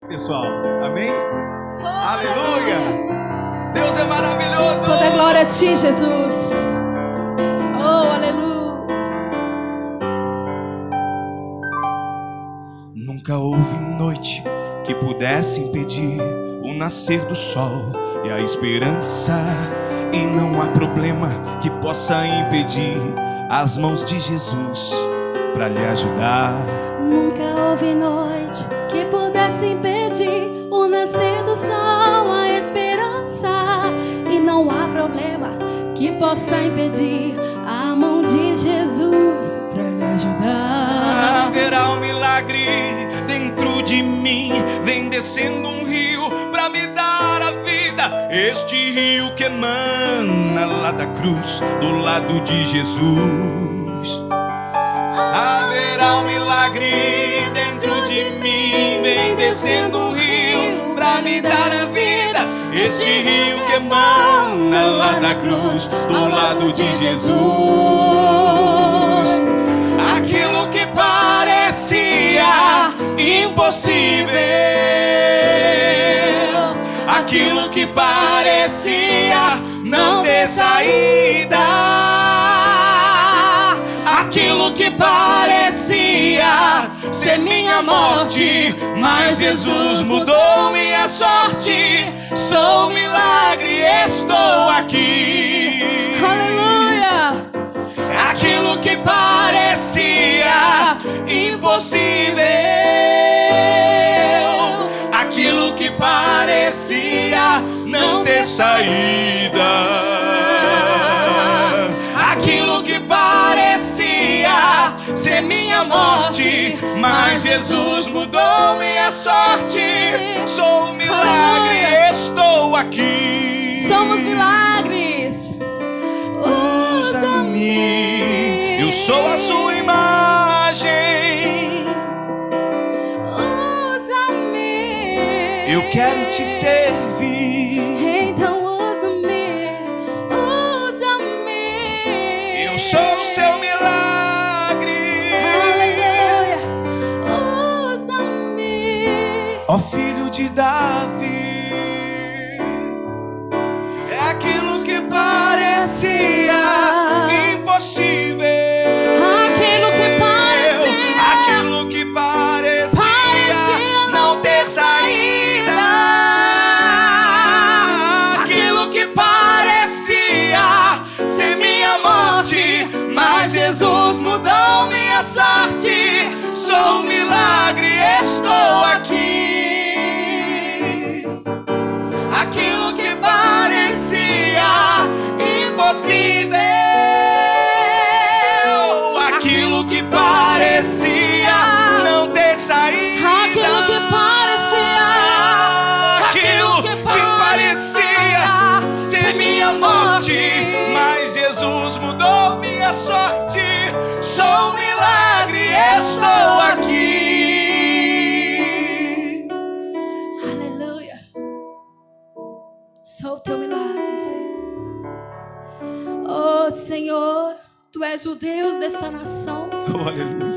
pessoal. Amém? Aleluia! Deus é maravilhoso! Toda glória a ti, Jesus. Oh, aleluia! Nunca houve noite que pudesse impedir o nascer do sol e a esperança, e não há problema que possa impedir as mãos de Jesus para lhe ajudar. Nunca houve noite que pudesse impedir o nascer do sol, a esperança, e não há problema que possa impedir a mão de Jesus para lhe ajudar. Haverá um milagre dentro de mim, vem descendo um rio para me dar a vida. Este rio que emana lá da cruz, do lado de Jesus. Haverá um milagre dentro de mim, vem descendo um rio pra me dar a vida. Este rio que emana lá da cruz, do lado de Jesus. Aquilo que parecia impossível, aquilo que parecia não ter saída, aquilo que parecia ser minha morte, mas Jesus mudou minha sorte. Sou um milagre, estou aqui. Aleluia! Aquilo que parecia impossível, aquilo que parecia não ter saída, aquilo que parecia ser minha morte, mas Jesus mudou minha sorte. Sou um milagre, estou aqui. Somos milagres. Usa-me, eu sou a sua imagem. Usa-me, eu quero te servir. então usa-me, usa-me. Eu sou o seu milagre. Aleluia. Usa-me, Ó filho de Davi. É aquilo que parecia impossível, aquilo que parecia não ter saída, aquilo que parecia ser minha morte, mas Jesus mudou minha sorte. Sou um milagre, estou aqui. Aquilo que parecia impossível, aquilo que parecia não ter saída, aquilo que parecia ser minha morte, mas Jesus mudou minha sorte. Sou um milagre, estou aqui. Aleluia. Sou o teu milagre, Senhor. Oh, Senhor, Tu és o Deus dessa nação. Oh, aleluia.